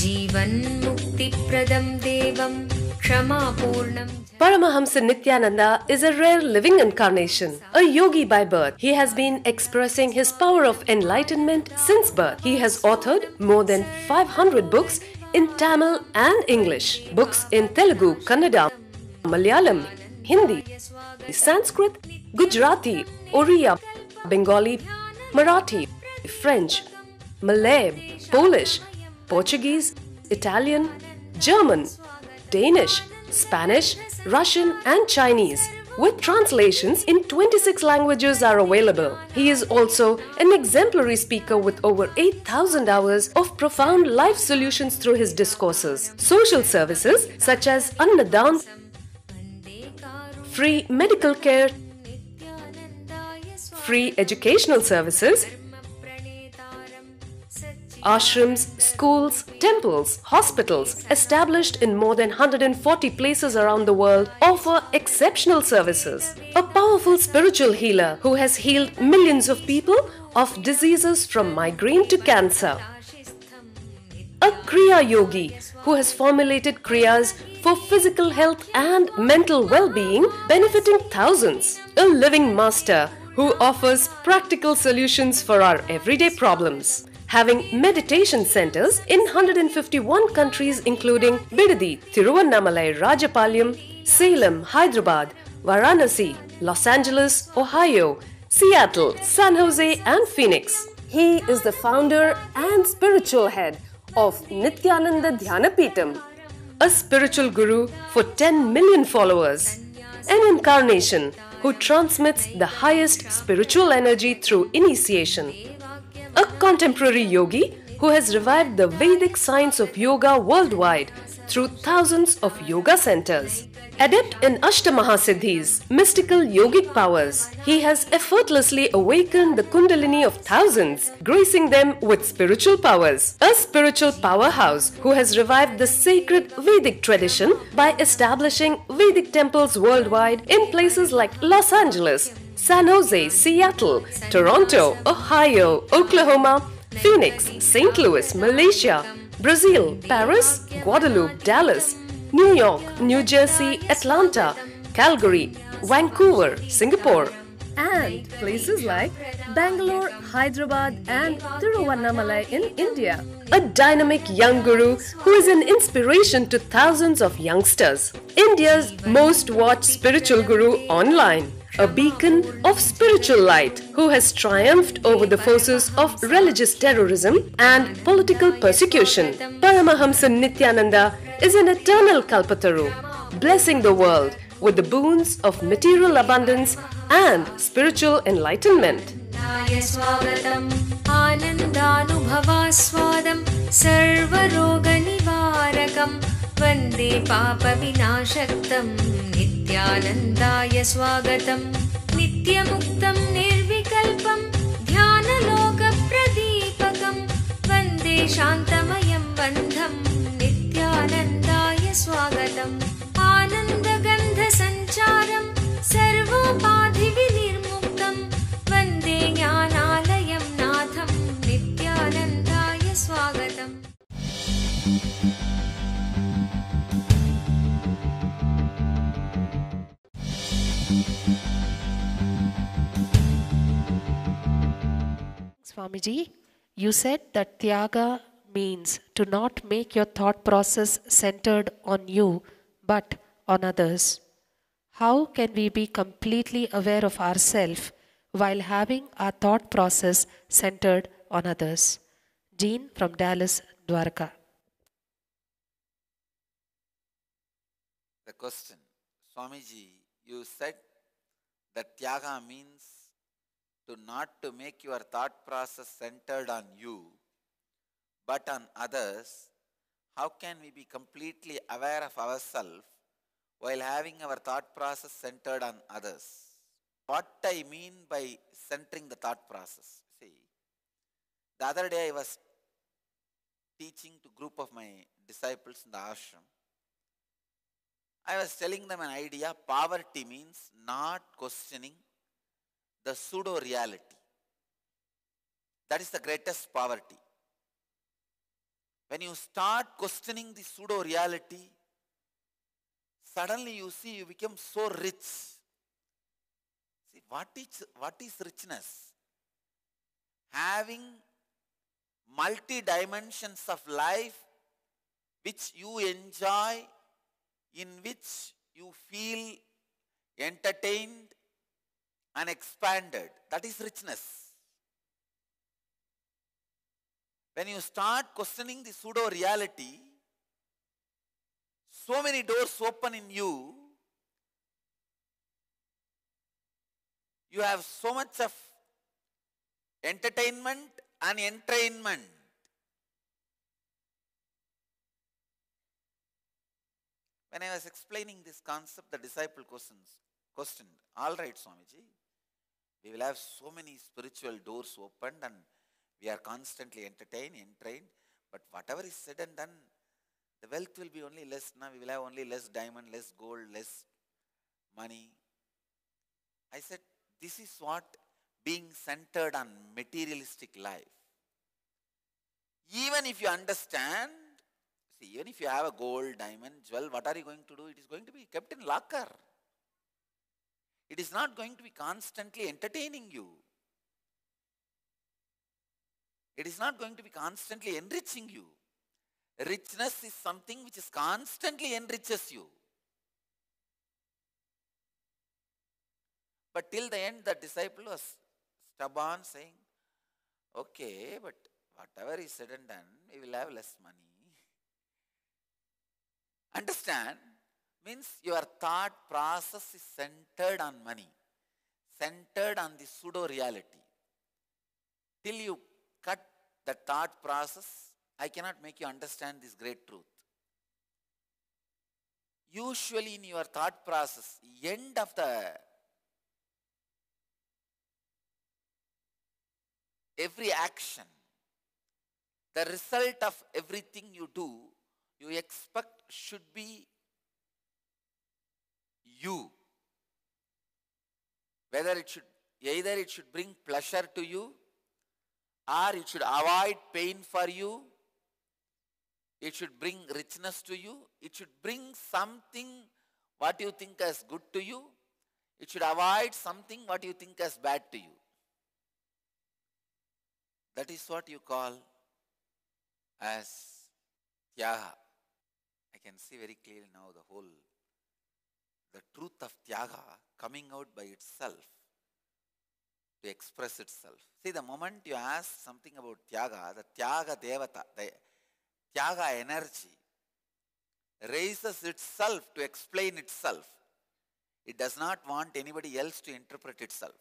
जीवन्मुक्तिप्रदं देवं क्षमापूर्णं Paramahamsa Nityananda is a rare living incarnation, a yogi by birth. He has been expressing his power of enlightenment since birth. He has authored more than 500 books in Tamil and English, books in Telugu, Kannada, Malayalam, Hindi, Sanskrit, Gujarati, Oriya, Bengali, Marathi, French, Malay, Polish, Portuguese, Italian, German, Danish, Spanish, Russian and Chinese, with translations in 26 languages are available. He is also an exemplary speaker with over 8,000 hours of profound life solutions through his discourses. Social services such as Annadan, free medical care, free educational services, ashrams, schools, temples, hospitals established in more than 140 places around the world offer exceptional services. A powerful spiritual healer who has healed millions of people of diseases from migraine to cancer. A Kriya Yogi who has formulated Kriyas for physical health and mental well-being, benefiting thousands. A living master who offers practical solutions for our everyday problems. Having meditation centers in 151 countries including Bidadi, Tiruvannamalai, Rajapalyam, Salem, Hyderabad, Varanasi, Los Angeles, Ohio, Seattle, San Jose and Phoenix. He is the founder and spiritual head of Nityananda Dhyanapitham, a spiritual guru for 10 million followers, an incarnation who transmits the highest spiritual energy through initiation. A contemporary yogi who has revived the Vedic science of yoga worldwide through thousands of yoga centers. Adept in Ashtamahasiddhis, mystical yogic powers, he has effortlessly awakened the Kundalini of thousands, gracing them with spiritual powers. A spiritual powerhouse who has revived the sacred Vedic tradition by establishing Vedic temples worldwide in places like Los Angeles, San Jose, Seattle, Toronto, Ohio, Oklahoma, Phoenix, St. Louis, Malaysia, Brazil, Paris, Guadeloupe, Dallas, New York, New Jersey, Atlanta, Calgary, Vancouver, Singapore, and places like Bangalore, Hyderabad and Tiruvannamalai in India. A dynamic young guru who is an inspiration to thousands of youngsters. India's most watched spiritual guru online. A beacon of spiritual light who has triumphed over the forces of religious terrorism and political persecution. Paramahamsa Nityananda is an eternal Kalpataru, blessing the world with the boons of material abundance and spiritual enlightenment. वन्दे पापविनाशक्तं नित्यानन्दाय स्वागतं नित्यमुक्तं निर्विकल्पं ध्यानलोकप्रदीपकं वन्दे शान्तमयं बन्धं नित्यानन्दाय स्वागतम् आनन्दगन्धसञ्चारं सर्वोपाधिविनिर्मुक्तं वन्दे ज्ञानालयं नाथं नित्यानन्दाय स्वागतम्. Swamiji, you said that Tyaga means to not make your thought process centered on you but on others. How can we be completely aware of ourselves while having our thought process centered on others? Jean from Dallas, Dwarka. The question, Swamiji, you said that Tyaga means not to make your thought process centered on you, but on others. How can we be completely aware of ourselves while having our thought process centered on others? What I mean by centering the thought process? See, the other day I was teaching to a group of my disciples in the ashram. I was telling them an idea. Poverty means not questioning the pseudo-reality. That is the greatest poverty. When you start questioning the pseudo-reality, suddenly you see you become so rich. See, what is richness? Having multi-dimensions of life which you enjoy, in which you feel entertained and expanded. That is richness. When you start questioning the pseudo-reality, so many doors open in you. You have so much of entertainment and entrainment. When I was explaining this concept, the disciple questioned, all right, Swamiji, we will have so many spiritual doors opened and we are constantly entertained, entrained, but whatever is said and done, the wealth will be only less. Now we will have only less diamond, less gold, less money. I said, this is what being centered on materialistic life. Even if you understand, see, even if you have a gold, diamond, jewel, what are you going to do? It is going to be kept in locker. It is not going to be constantly entertaining you. It is not going to be constantly enriching you. Richness is something which is constantly enriches you. But till the end, the disciple was stubborn, saying, okay, but whatever is said and done, we will have less money. Understand? Means your thought process is centered on money, centered on the pseudo-reality. Till you cut the thought process, I cannot make you understand this great truth. Usually in your thought process, end of every action, the result of everything you do, you expect should be you. Whether either it should bring pleasure to you, or it should avoid pain for you, it should bring richness to you, it should bring something what you think as good to you, it should avoid something what you think as bad to you. That is what you call as tyaga. I can see very clearly now the truth of tyaga coming out by itself to express itself. See, the moment you ask something about tyaga, the tyaga devata, the tyaga energy raises itself to explain itself. It does not want anybody else to interpret itself.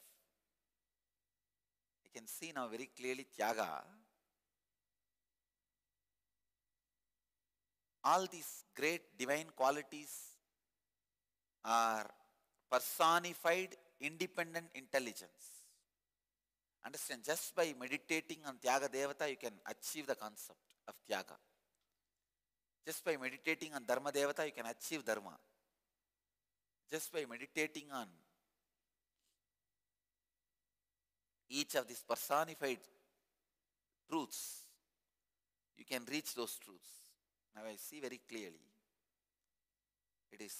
I can see now very clearly tyaga. All these great divine qualities are personified independent intelligence. Understand, just by meditating on Tyaga Devata, you can achieve the concept of Tyaga. Just by meditating on Dharma Devata, you can achieve Dharma. Just by meditating on each of these personified truths, you can reach those truths. Now I see very clearly, it is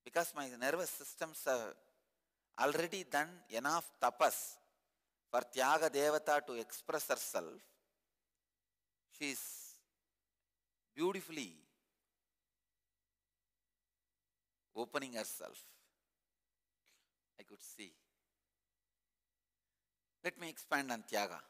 because my nervous systems have already done enough tapas for Tyaga Devata to express herself. She is beautifully opening herself. I could see. Let me expand on Tyaga.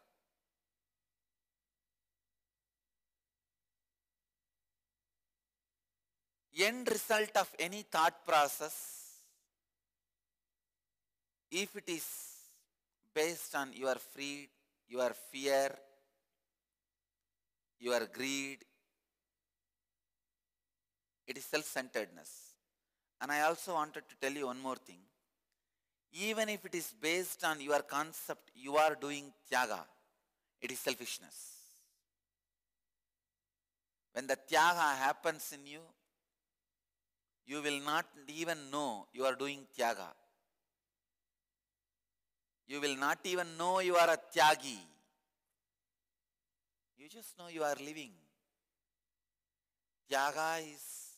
End result of any thought process, if it is based on your fear, your greed, it is self-centeredness. And I also wanted to tell you one more thing. Even if it is based on your concept, you are doing tyaga, it is selfishness. When the tyaga happens in you, you will not even know you are doing tyaga. You will not even know you are a tyagi. You just know you are living. Tyaga is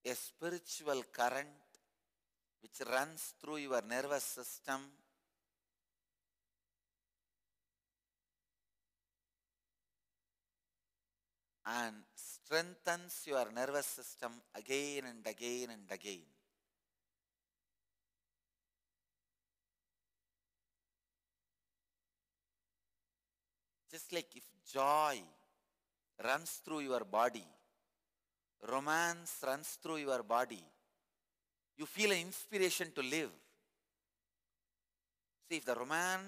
a spiritual current which runs through your nervous system and strengthens your nervous system again and again and again. Just like if joy runs through your body, romance runs through your body, you feel an inspiration to live. See, if the romance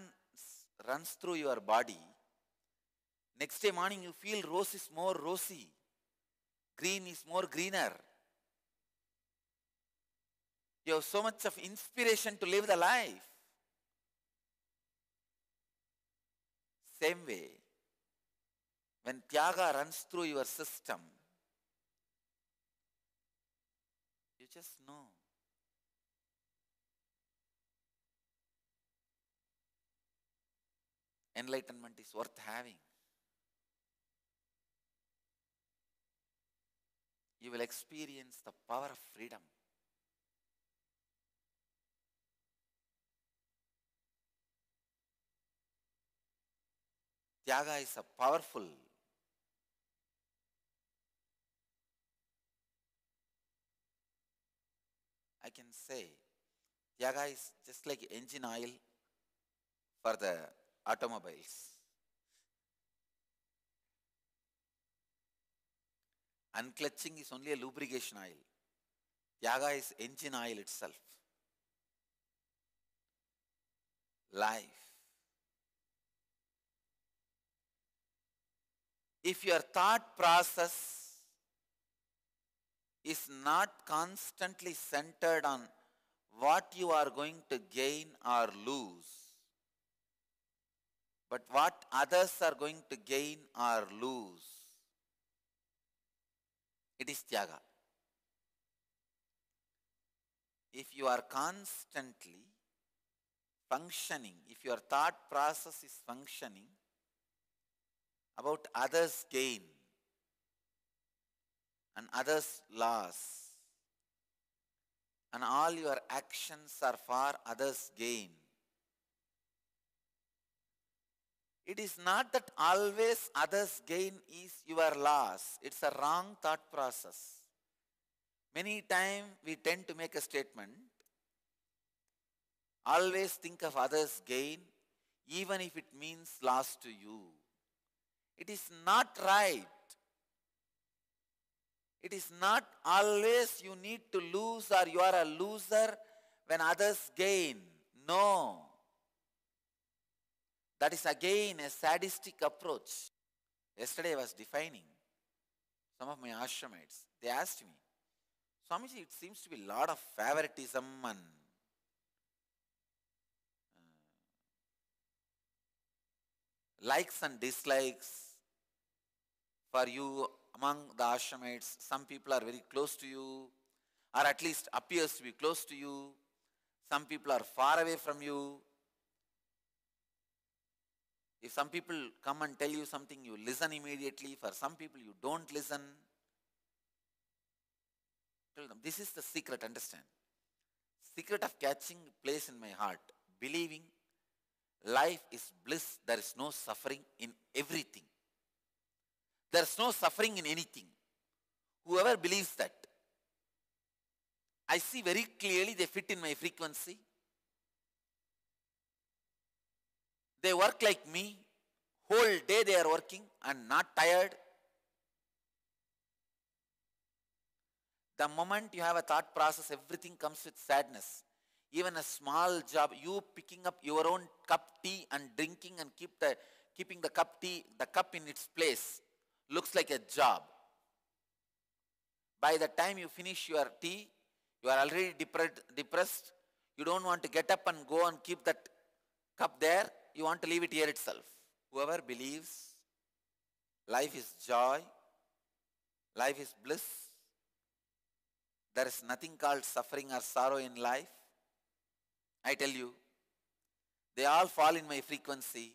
runs through your body, next day morning you feel rose is more rosy, green is more greener. You have so much of inspiration to live the life. Same way, when Tyaga runs through your system, you just know. Enlightenment is worth having. You will experience the power of freedom. Tyaga is a powerful I can say Tyaga is just like engine oil for the automobiles. Unclutching is only a lubrication oil. Tyaga is engine oil itself. Life. If your thought process is not constantly centered on what you are going to gain or lose, but what others are going to gain or lose, it is Tyaga. If you are constantly functioning, if your thought process is functioning about others' gain and others' loss, and all your actions are for others' gain, it is not that always others' gain is your loss. It's a wrong thought process. Many times we tend to make a statement, always think of others' gain, even if it means loss to you. It is not right. It is not always you need to lose or you are a loser when others gain. No. That is again a sadistic approach. Yesterday I was defining some of my ashramites. They asked me, Swamiji, it seems to be a lot of favoritism and likes and dislikes for you among the ashramites. Some people are very close to you, or at least appears to be close to you. Some people are far away from you. If some people come and tell you something, you listen immediately. For some people, you don't listen. Tell them, this is the secret, understand. Secret of catching place in my heart. Believing life is bliss. There is no suffering in everything. There is no suffering in anything. Whoever believes that, I see very clearly they fit in my frequency. They work like me. Whole day they are working and not tired. The moment you have a thought process, everything comes with sadness. Even a small job, you picking up your own cup tea and drinking and keeping the cup in its place, looks like a job. By the time you finish your tea, you are already depressed. You don't want to get up and go and keep that cup there. You want to leave it here itself. Whoever believes life is joy, life is bliss, there is nothing called suffering or sorrow in life, I tell you, they all fall in my frequency.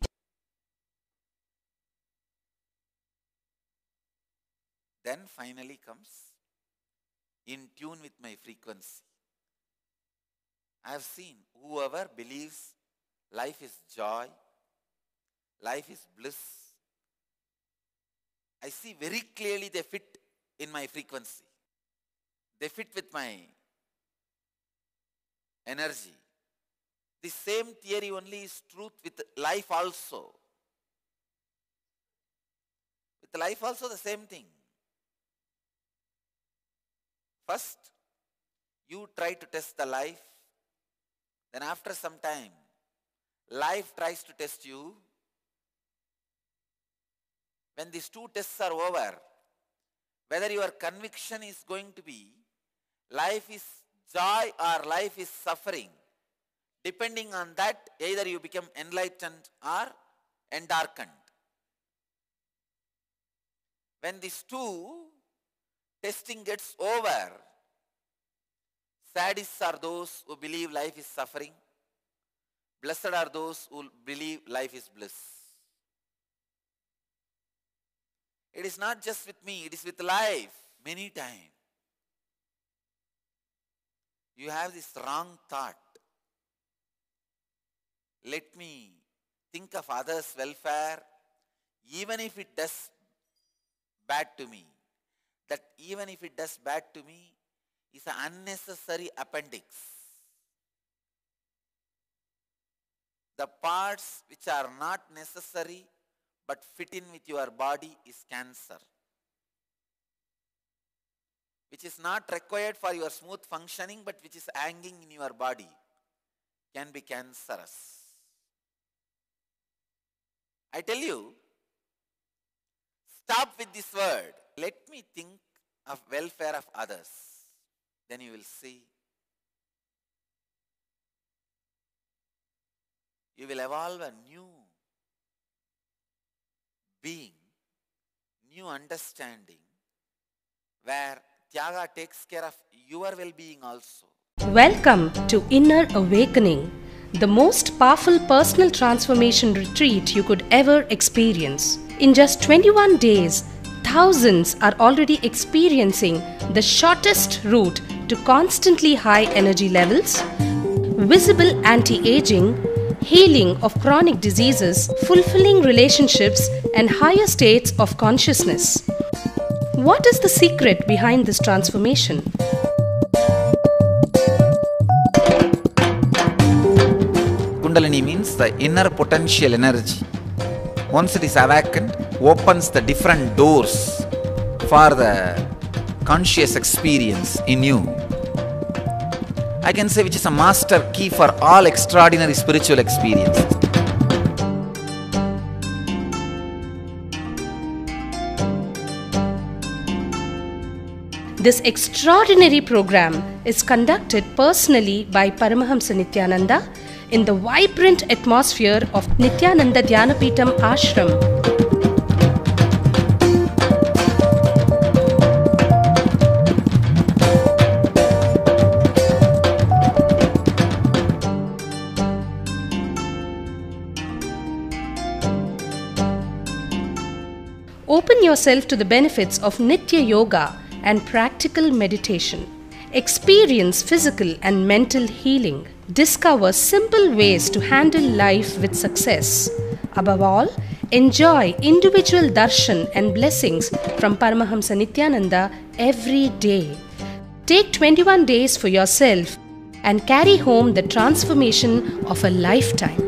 then finally comes in tune with my frequency. I have seen whoever believes life is joy, life is bliss, I see very clearly they fit in my frequency. They fit with my energy. The same theory only is truth with life also. With life also the same thing. First, you try to test the life. Then after some time, life tries to test you. When these two tests are over, whether your conviction is going to be life is joy or life is suffering, depending on that, either you become enlightened or endarkened. When these two testing gets over, sadists are those who believe life is suffering. Blessed are those who believe life is bliss. It is not just with me, it is with life many times. You have this wrong thought. Let me think of others' welfare, even if it does bad to me. That even if it does bad to me is an unnecessary appendix. The parts which are not necessary but fit in with your body is cancer, which is not required for your smooth functioning but which is hanging in your body can be cancerous. I tell you, stop with this word. Let me think of welfare of others. Then you will see. You will evolve a new being, new understanding, where Tyaga takes care of your well-being also. Welcome to Inner Awakening, the most powerful personal transformation retreat you could ever experience. In just 21 days, thousands are already experiencing the shortest route to constantly high energy levels, visible anti-aging, healing of chronic diseases, fulfilling relationships, and higher states of consciousness. What is the secret behind this transformation? Kundalini means the inner potential energy. Once it is awakened, opens the different doors for the conscious experience in you. I can say which is a master key for all extraordinary spiritual experiences. This extraordinary program is conducted personally by Paramahamsa Nityananda in the vibrant atmosphere of Nityananda Dhyanapitham Ashram. Open yourself to the benefits of Nitya Yoga and practical meditation. Experience physical and mental healing. Discover simple ways to handle life with success. Above all, enjoy individual darshan and blessings from Paramahamsa Nityananda every day. Take 21 days for yourself and carry home the transformation of a lifetime.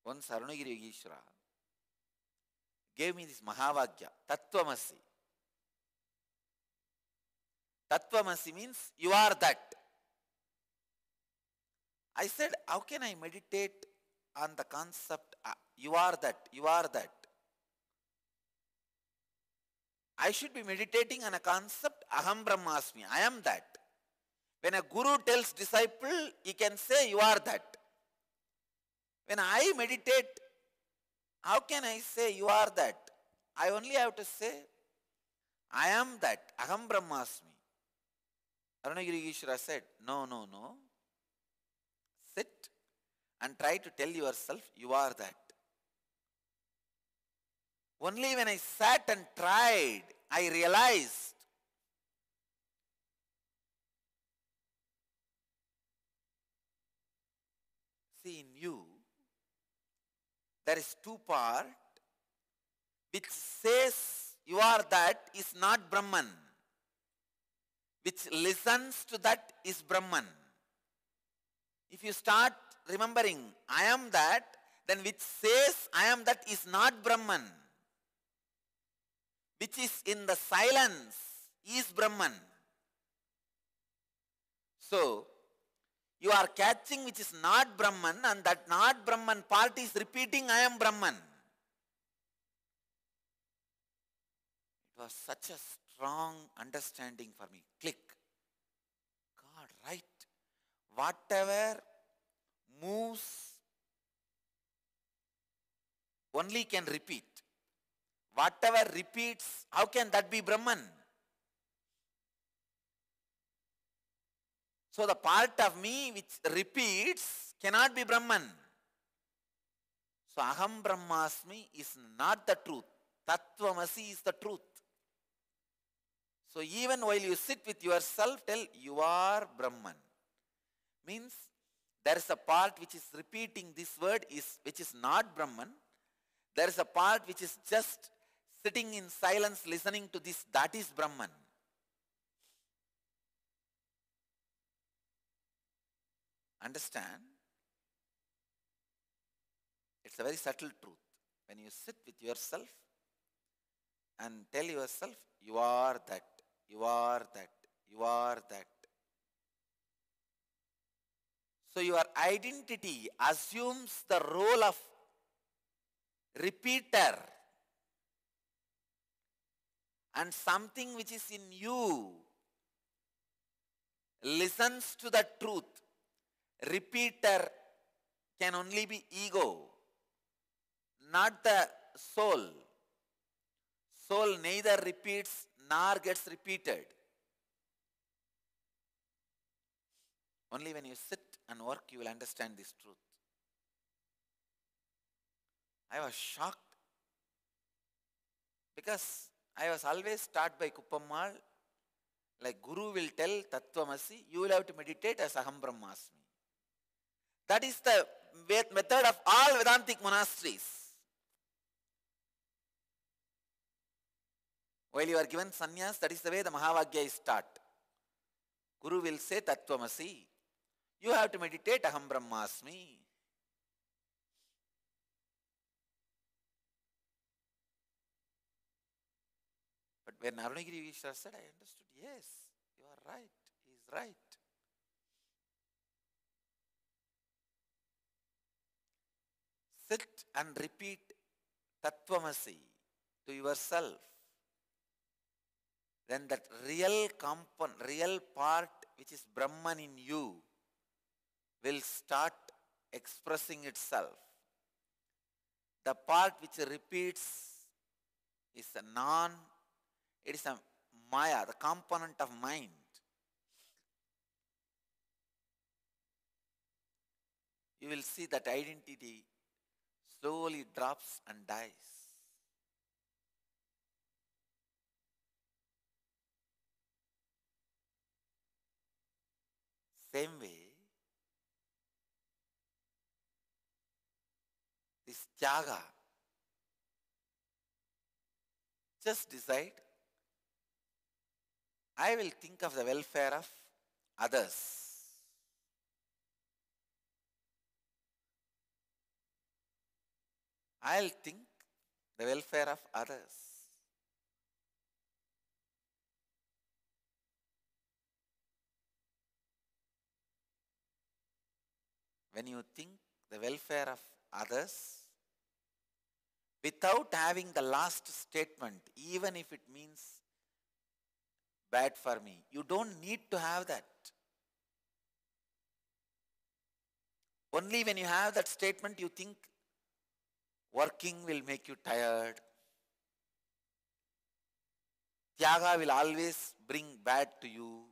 Once Arunagiri Yogeshwara gave me this Mahavagya, Tattvamasi. Tattvamasi means you are that. I said, how can I meditate on the concept, you are that, you are that? I should be meditating on a concept, Aham Brahmasmi, I am that. When a guru tells disciple, he can say, you are that. When I meditate, how can I say you are that? I only have to say, I am that. Aham Brahmasmi. Arunagiri Ishvara said, no, no, no. Sit and try to tell yourself you are that. Only when I sat and tried, I realized see, in you, there is two part which says you are that is not Brahman. Which listens to that is Brahman. If you start remembering, I am that, then which says I am that is not Brahman. Which is in the silence is Brahman. So, you are catching which is not Brahman, and that not Brahman part is repeating I am Brahman. It was such a strong understanding for me. Click. God, right. Whatever moves only can repeat. Whatever repeats, how can that be Brahman? So the part of me which repeats cannot be Brahman. So Aham Brahmasmi is not the truth. Tattvamasi is the truth. So even while you sit with yourself, tell you are Brahman. Means there is a part which is repeating this word which is not Brahman. There is a part which is just sitting in silence listening to this, that is Brahman. Understand? It's a very subtle truth. When you sit with yourself and tell yourself, you are that, you are that, you are that. So your identity assumes the role of repeater, and something which is in you listens to the truth. Repeater can only be ego, not the soul. Soul neither repeats nor gets repeated. Only when you sit and work you will understand this truth. I was shocked because I was always taught by Kuppammal, like Guru will tell Tattvamasi, you will have to meditate as Aham Brahmasmi. That is the method of all Vedantic monasteries. While you are given sannyas, that is the way the Mahavagya is taught. Guru will say Tattvamasi, you have to meditate Aham Brahmasmi. But when Arunagiri Ishvara said, I understood, yes, you are right, he is right. Sit and repeat Tattvamasi to yourself. Then that real part which is Brahman in you will start expressing itself. The part which repeats is it is a Maya, the component of mind. You will see that identity slowly drops and dies. Same way, this Tyaga, just decide, I will think of the welfare of others. I'll think the welfare of others. When you think the welfare of others, without having the last statement, even if it means bad for me, you don't need to have that. Only when you have that statement, you think working will make you tired. Tyaga will always bring bad to you.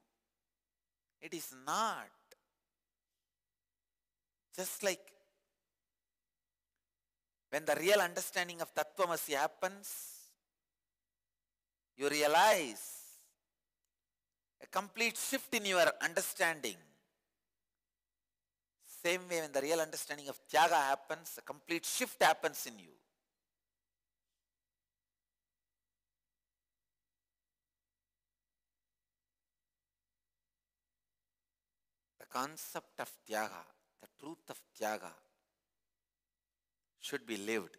It is not. Just like when the real understanding of Tattvamasi happens, you realize a complete shift in your understanding. Same way, when the real understanding of Tyaga happens, a complete shift happens in you. The concept of Tyaga, the truth of Tyaga, should be lived.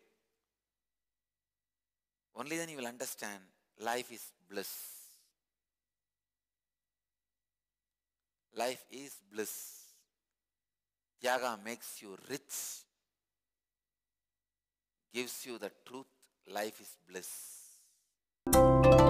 Only then you will understand life is bliss. Life is bliss. Tyaga makes you rich, gives you the truth, life is bliss.